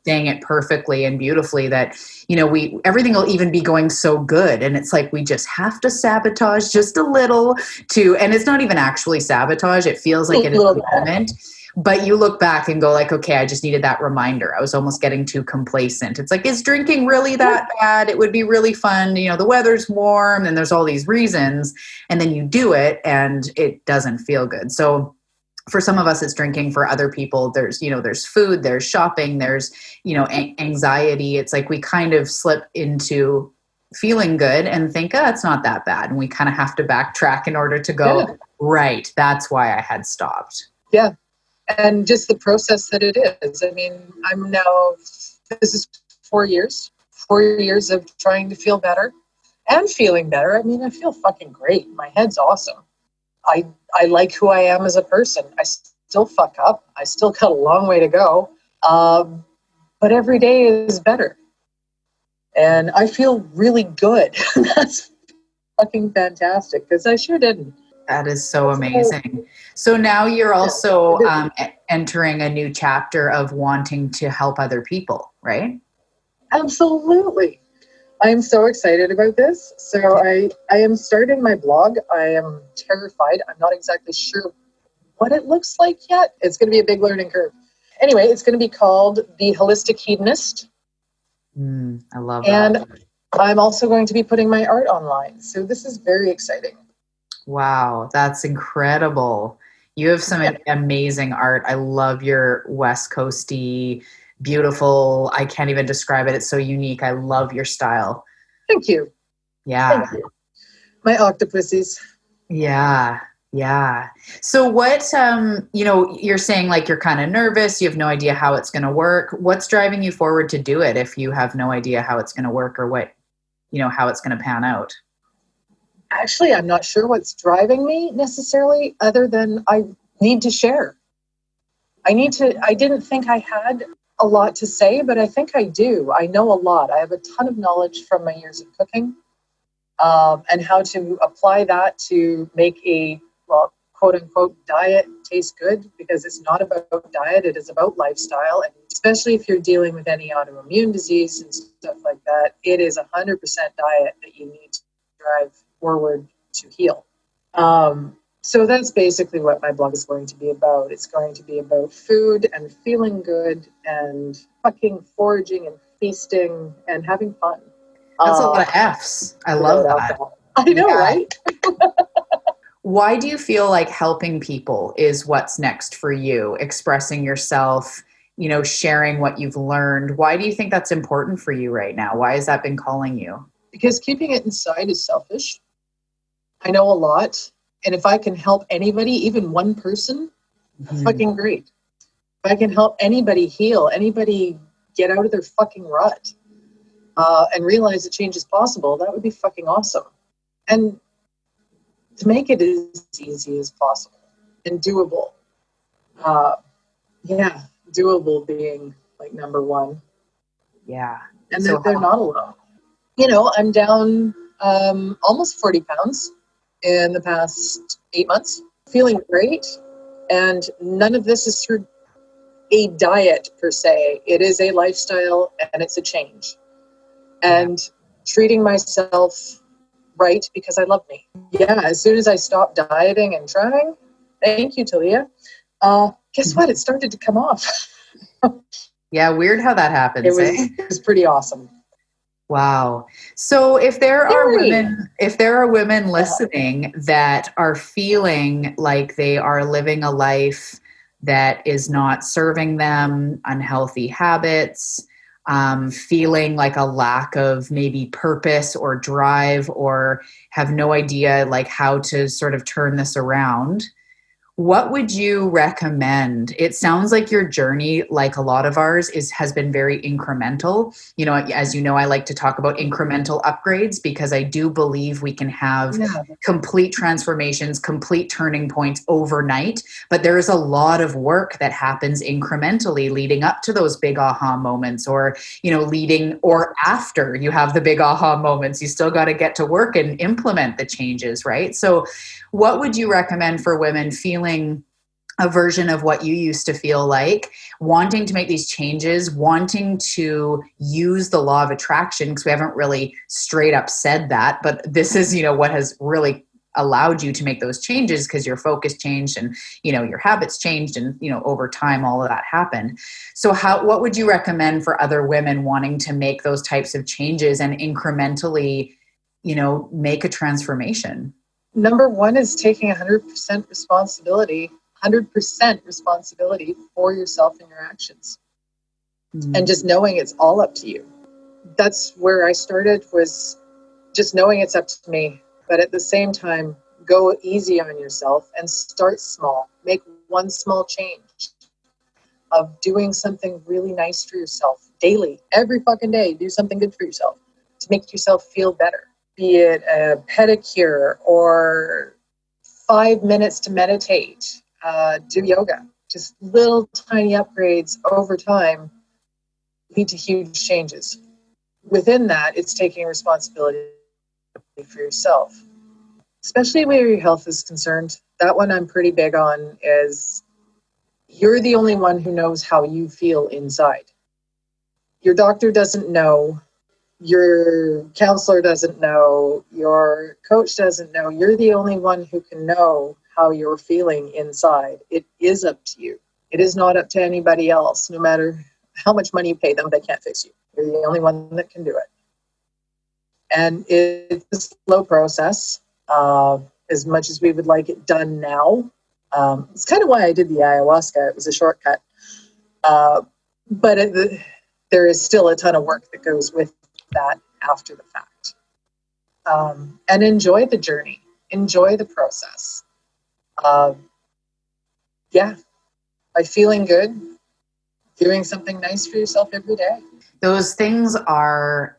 S1: saying it perfectly and beautifully that, everything will even be going so good. And it's like, we just have to sabotage just a little and it's not even actually sabotage. It feels like it is a moment. But you look back and go like, okay, I just needed that reminder. I was almost getting too complacent. It's like, is drinking really that bad? It would be really fun. The weather's warm and there's all these reasons. And then you do it and it doesn't feel good. So for some of us, it's drinking. For other people, there's food, there's shopping, there's, anxiety. It's like we kind of slip into feeling good and think, it's not that bad. And we kind of have to backtrack in order to go, right, that's why I had stopped.
S2: Yeah. And just the process that it is. I mean, this is 4 years of trying to feel better and feeling better. I mean, I feel fucking great. My head's awesome. I like who I am as a person. I still fuck up. I still got a long way to go. But but every day is better. And I feel really good. That's fucking fantastic, because I sure didn't.
S1: That is so amazing. So now you're also entering a new chapter of wanting to help other people, right?
S2: Absolutely. I'm so excited about this. So I am starting my blog. I am terrified. I'm not exactly sure what it looks like yet. It's going to be a big learning curve. Anyway, it's going to be called The Holistic Hedonist.
S1: I love
S2: and
S1: that.
S2: I'm also going to be putting my art online. So this is very exciting.
S1: Wow, that's incredible. You have some amazing art. I love your West Coasty, beautiful. I can't even describe it. It's so unique. I love your style.
S2: Thank you.
S1: Yeah.
S2: Thank you. My octopuses.
S1: Yeah. Yeah. So what, you're saying like you're kind of nervous. You have no idea how it's going to work. What's driving you forward to do it if you have no idea how it's going to work or what, how it's going to pan out?
S2: Actually, I'm not sure what's driving me necessarily, other than I need to share. I didn't think I had a lot to say, but I think I do. I know a lot. I have a ton of knowledge from my years of cooking, and how to apply that to make a, well, quote unquote, diet taste good, because it's not about diet, it is about lifestyle. And especially if you're dealing with any autoimmune disease and stuff like that, it is 100% diet that you need to drive forward to heal. So that's basically what my blog is going to be about. It's going to be about food and feeling good and fucking foraging and feasting and having fun.
S1: That's a lot of F's. I love that.
S2: Alcohol. I know, yeah. Right?
S1: Why do you feel like helping people is what's next for you? Expressing yourself, sharing what you've learned. Why do you think that's important for you right now? Why has that been calling you?
S2: Because keeping it inside is selfish. I know a lot. And if I can help anybody, even one person, fucking great. If I can help anybody heal, anybody get out of their fucking rut, and realize that change is possible, that would be fucking awesome. And to make it as easy as possible and doable. Doable being like number one.
S1: Yeah.
S2: And so that they're not alone. I'm down almost 40 pounds in the past 8 months, feeling great. And none of this is through a diet per se. It is a lifestyle and it's a change. And treating myself right because I love me. Yeah, as soon as I stopped dieting and trying, thank you, Talia, guess what? It started to come off.
S1: Yeah, weird how that happens.
S2: It was pretty awesome.
S1: Wow. So if there are women listening that are feeling like they are living a life that is not serving them, unhealthy habits, feeling like a lack of maybe purpose or drive, or have no idea like how to sort of turn this around, what would you recommend? It sounds like your journey, like a lot of ours, has been very incremental. As you know, I like to talk about incremental upgrades because I do believe we can have complete transformations, complete turning points overnight. But there is a lot of work that happens incrementally leading up to those big aha moments, or, leading or after you have the big aha moments. You still got to get to work and implement the changes, right? So what would you recommend for women feeling a version of what you used to feel like, wanting to make these changes, wanting to use the law of attraction? Because we haven't really straight up said that, but this is, what has really allowed you to make those changes, because your focus changed and, your habits changed, and, over time, all of that happened. So what would you recommend for other women wanting to make those types of changes and incrementally, make a transformation?
S2: Number one is taking 100% responsibility for yourself and your actions. And just knowing it's all up to you. That's where I started, was just knowing it's up to me. But at the same time, go easy on yourself and start small. Make one small change of doing something really nice for yourself daily. Every fucking day, do something good for yourself to make yourself feel better. Be it a pedicure or 5 minutes to meditate, do yoga, just little tiny upgrades over time lead to huge changes. Within that, it's taking responsibility for yourself, especially where your health is concerned. That one I'm pretty big on is you're the only one who knows how you feel inside. Your doctor doesn't know, your counselor doesn't know, your coach doesn't know. You're the only one who can know how you're feeling inside. It is up to you. It is not up to anybody else. No matter how much money you pay them, they can't fix you. You're the only one that can do it. And it's a slow process, as much as we would like it done now. It's kind of why I did the ayahuasca. It was a shortcut. But there is still a ton of work that goes with that after the fact. And enjoy the journey. Enjoy the process. By feeling good, doing something nice for yourself every day.
S1: Those things are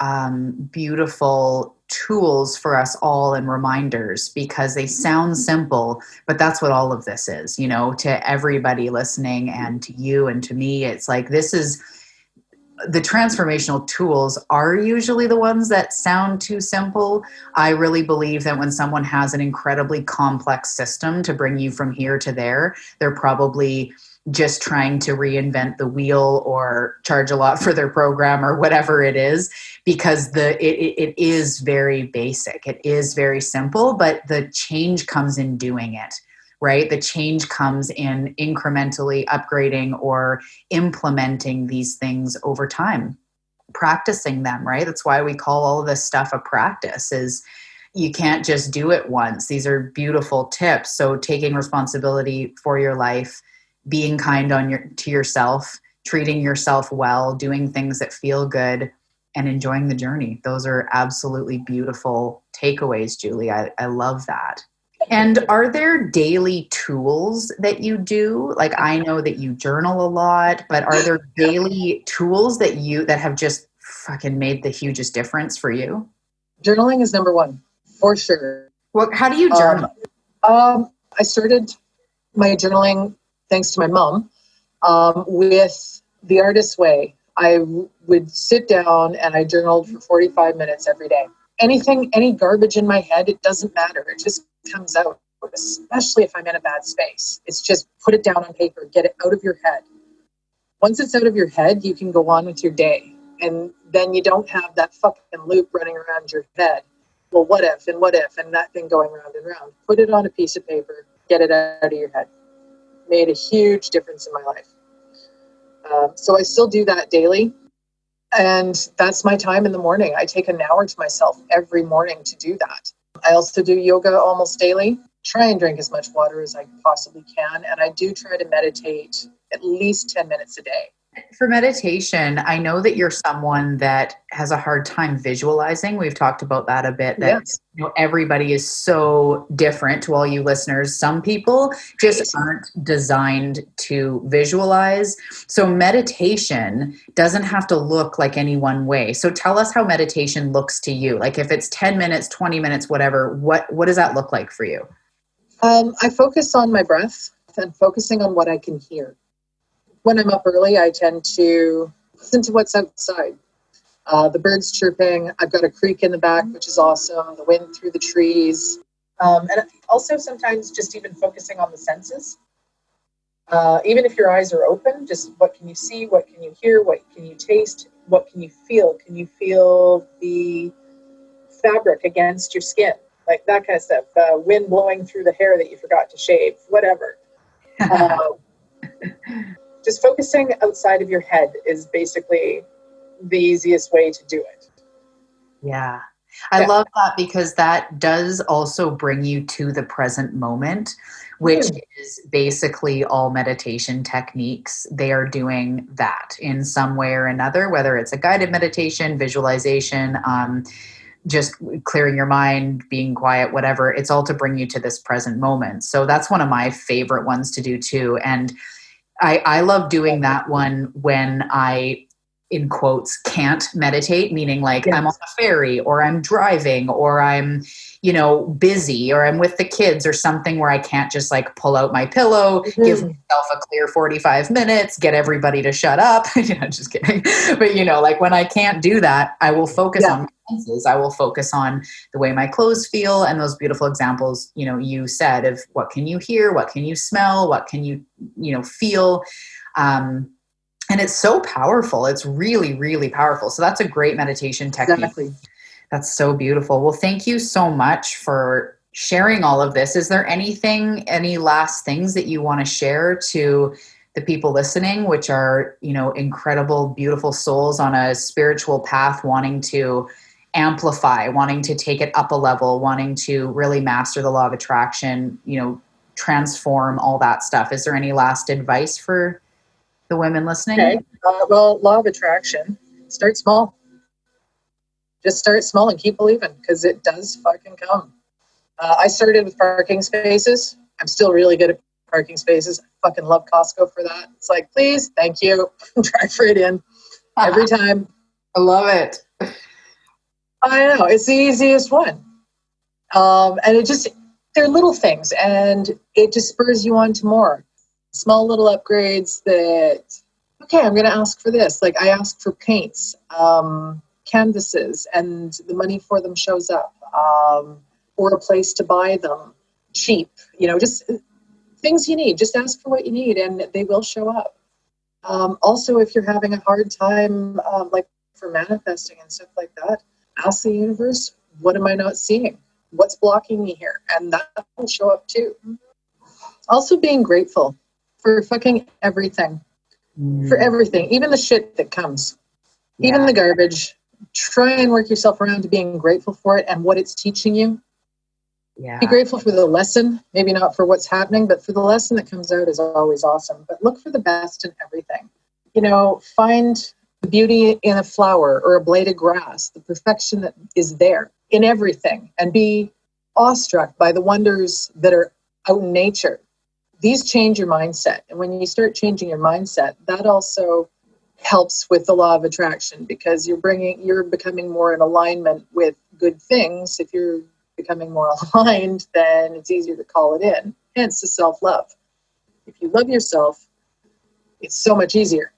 S1: beautiful tools for us all and reminders, because they sound simple, but that's what all of this is, to everybody listening and to you and to me. It's like, this is the transformational tools are usually the ones that sound too simple. I really believe that when someone has an incredibly complex system to bring you from here to there, they're probably just trying to reinvent the wheel or charge a lot for their program or whatever it is, because it is very basic. It is very simple, but the change comes in doing it, right? The change comes in incrementally upgrading or implementing these things over time, practicing them, right? That's why we call all of this stuff a practice. Is you can't just do it once. These are beautiful tips. So taking responsibility for your life, being kind to yourself, treating yourself well, doing things that feel good, and enjoying the journey. Those are absolutely beautiful takeaways, Julie. I love that. And are there daily tools that you do? Like, I know that you journal a lot, but are there daily tools that have just fucking made the hugest difference for you?
S2: Journaling is number one, for sure.
S1: How do you journal?
S2: I started my journaling, thanks to my mom, with the artist's way. I would sit down and I journaled for 45 minutes every day. Any garbage in my head, it doesn't matter. It just comes out, especially if I'm in a bad space. It's just put it down on paper, get it out of your head. Once it's out of your head, you can go on with your day. And then you don't have that fucking loop running around your head. Well, what if, and that thing going round and round. Put it on a piece of paper, get it out of your head. Made a huge difference in my life. So I still do that daily. And that's my time in the morning. I take an hour to myself every morning to do that. I also do yoga almost daily. Try and drink as much water as I possibly can. And I do try to meditate at least 10 minutes a day.
S1: For meditation, I know that you're someone that has a hard time visualizing. We've talked about that a bit, that
S2: Yes.
S1: Everybody is so different. To all you listeners, some people just aren't designed to visualize. So meditation doesn't have to look like any one way. So tell us how meditation looks to you. Like, if it's 10 minutes, 20 minutes, whatever, what does that look like for you?
S2: I focus on my breath and focusing on what I can hear. When I'm up early, I tend to listen to what's outside. The birds chirping. I've got a creek in the back, which is awesome. The wind through the trees. And also sometimes just even focusing on the senses. Even if your eyes are open, just what can you see? What can you hear? What can you taste? What can you feel? Can you feel the fabric against your skin? Like that kind of stuff. Wind blowing through the hair that you forgot to shave, whatever. Just focusing outside of your head is basically the easiest way to do it.
S1: Yeah. I love that, because that does also bring you to the present moment, which is basically all meditation techniques. They are doing that in some way or another, whether it's a guided meditation, visualization, just clearing your mind, being quiet, whatever. It's all to bring you to this present moment. So that's one of my favorite ones to do too. And I love doing that one when I, in quotes, can't meditate, meaning like I'm on a ferry or I'm driving or I'm, busy, or I'm with the kids or something where I can't just like pull out my pillow, give myself a clear 45 minutes, get everybody to shut up. Just kidding. But, like when I can't do that, I will focus on my senses. I will focus on the way my clothes feel, and those beautiful examples, you said, of what can you hear, what can you smell, what can you, feel. And it's so powerful. It's really, really powerful. So that's a great meditation technique.
S2: Exactly.
S1: That's so beautiful. Well, thank you so much for sharing all of this. Is there any last things that you want to share to the people listening, which are, incredible, beautiful souls on a spiritual path, wanting to amplify, wanting to take it up a level, wanting to really master the law of attraction, transform all that stuff? Is there any last advice for the women listening?
S2: Okay. Well, law of attraction, start small. Just start small and keep believing, because it does fucking come. I started with parking spaces. I'm still really good at parking spaces. I fucking love Costco for that. It's like, please, thank you. Drive right in every time.
S1: I love it.
S2: I know. It's the easiest one. And they're little things, and it just spurs you on to more. Small little upgrades that, okay, I'm going to ask for this. Like I asked for paints, canvases, and the money for them shows up, or a place to buy them cheap, just things you need. Just ask for what you need and they will show up. Also, if you're having a hard time, like for manifesting and stuff like that, ask the universe, what am I not seeing? What's blocking me here? And that will show up too. Also being grateful for fucking everything, for everything, even the shit that comes, even the garbage. Try and work yourself around to being grateful for it and what it's teaching you. Yeah. Be grateful for the lesson, maybe not for what's happening, but for the lesson that comes out is always awesome. But look for the best in everything. Find the beauty in a flower or a blade of grass, the perfection that is there in everything, and be awestruck by the wonders that are out in nature. These change your mindset. And when you start changing your mindset, that also helps with the law of attraction, because you're becoming more in alignment with good things. If you're becoming more aligned, then it's easier to call it in. Hence the self-love. If you love yourself, it's so much easier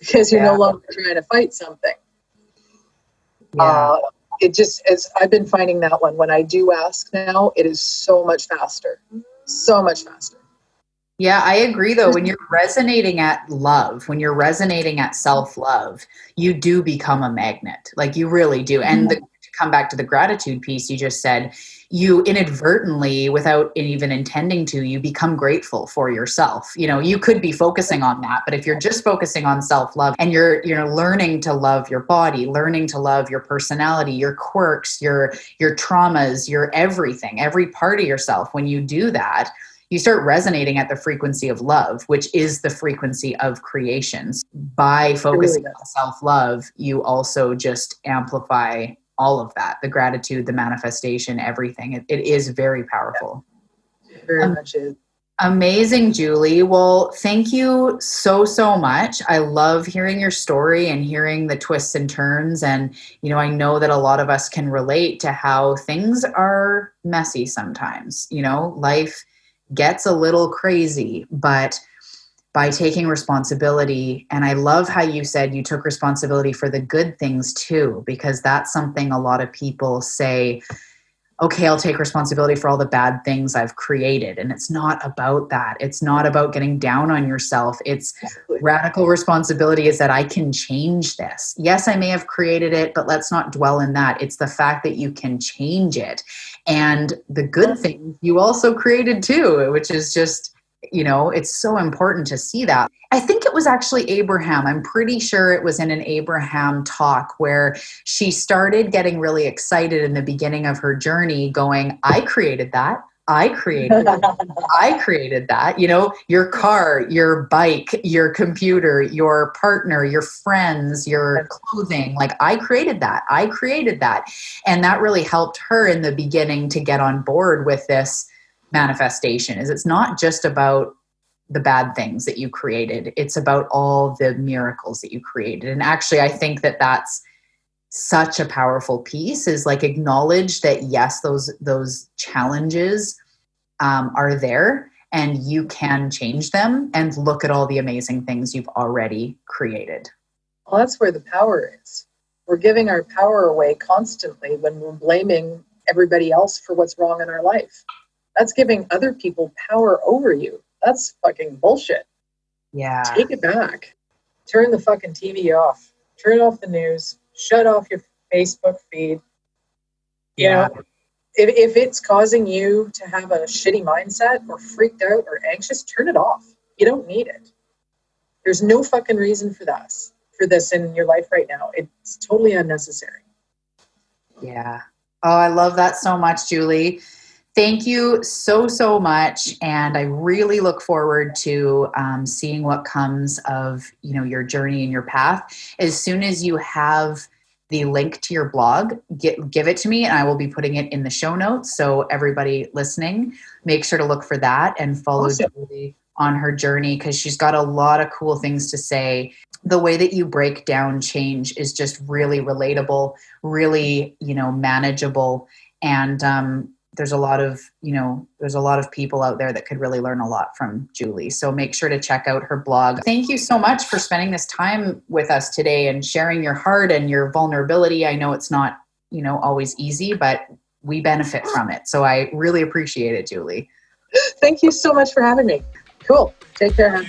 S2: because you're no longer trying to fight something. I've been finding that when I do ask now, it is so much faster. So much faster.
S1: Yeah, I agree though. When you're resonating at love, when you're resonating at self-love, you do become a magnet. Like you really do. And to come back to the gratitude piece you just said, you inadvertently, without even intending to, you become grateful for yourself. You could be focusing on that, but if you're just focusing on self-love and you're learning to love your body, learning to love your personality, your quirks, your traumas, your everything, every part of yourself, when you do that, you start resonating at the frequency of love, which is the frequency of creations. By focusing on self-love, you also just amplify all of that, the gratitude, the manifestation, everything. It is very powerful.
S2: It very much is.
S1: Amazing, Julie. Well, thank you so, so much. I love hearing your story and hearing the twists and turns. And, I know that a lot of us can relate to how things are messy sometimes. Life gets a little crazy, but by taking responsibility, and I love how you said you took responsibility for the good things too, because that's something a lot of people say, okay, I'll take responsibility for all the bad things I've created. And it's not about that. It's not about getting down on yourself. It's radical responsibility is that I can change this. Yes, I may have created it, but let's not dwell in that. It's the fact that you can change it. And the good things you also created too, which is just, it's so important to see that. I think it was actually Abraham. I'm pretty sure it was in an Abraham talk where she started getting really excited in the beginning of her journey going, I created that. I created that. I created that. Your car, your bike, your computer, your partner, your friends, your clothing. Like I created that. I created that. And that really helped her in the beginning to get on board with this manifestation. Is it's not just about the bad things that you created. It's about all the miracles that you created. And actually, I think that that's such a powerful piece, is like acknowledge that yes, those challenges are there and you can change them, and look at all the amazing things you've already created.
S2: Well, that's where the power is. We're giving our power away constantly when we're blaming everybody else for what's wrong in our life. That's giving other people power over you. That's fucking bullshit.
S1: Yeah.
S2: Take it back. Turn the fucking TV off. Turn off the news. Shut off your Facebook feed. You know, if it's causing you to have a shitty mindset or freaked out or anxious, turn it off. You don't need it. There's no fucking reason for this in your life right now. It's totally unnecessary.
S1: Yeah. Oh, I love that so much, Juhli. Thank you so, so much. And I really look forward to seeing what comes of, your journey and your path. As soon as you have the link to your blog, give it to me, and I will be putting it in the show notes. So everybody listening, make sure to look for that and follow Juhli on her journey, because she's got a lot of cool things to say. The way that you break down change is just really relatable, really, manageable. And there's a lot of people out there that could really learn a lot from Juhli. So make sure to check out her blog. Thank you so much for spending this time with us today and sharing your heart and your vulnerability. I know it's not, always easy, but we benefit from it. So I really appreciate it, Juhli.
S2: Thank you so much for having me. Cool. Take care.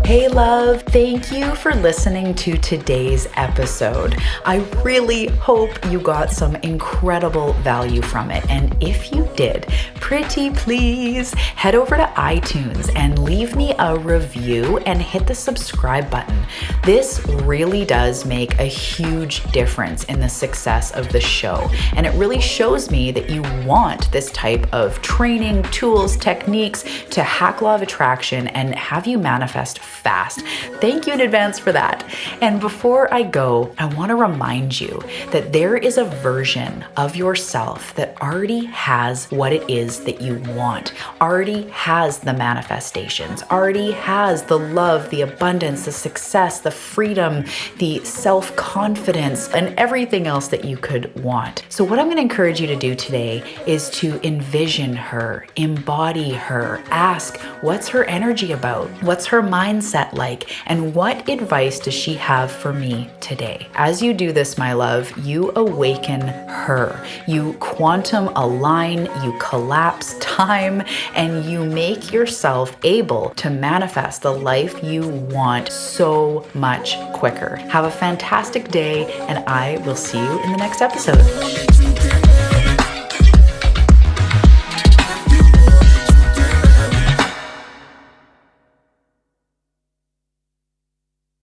S1: Hey love, thank you for listening to today's episode. I really hope you got some incredible value from it. And if you did, pretty please head over to iTunes and leave me a review and hit the subscribe button. This really does make a huge difference in the success of the show. And it really shows me that you want this type of training, tools, techniques to hack law of attraction and have you manifest fast. Thank you in advance for that. And before I go, I want to remind you that there is a version of yourself that already has what it is that you want, already has the manifestations, already has the love, the abundance, the success, the freedom, the self-confidence, and everything else that you could want. So what I'm going to encourage you to do today is to envision her, embody her, ask, what's her energy about? What's her mindset like? And what advice does she have for me today? As you do this, my love, you awaken her. You quantum align, you collapse time, and you make yourself able to manifest the life you want so much quicker. Have a fantastic day, and I will see you in the next episode.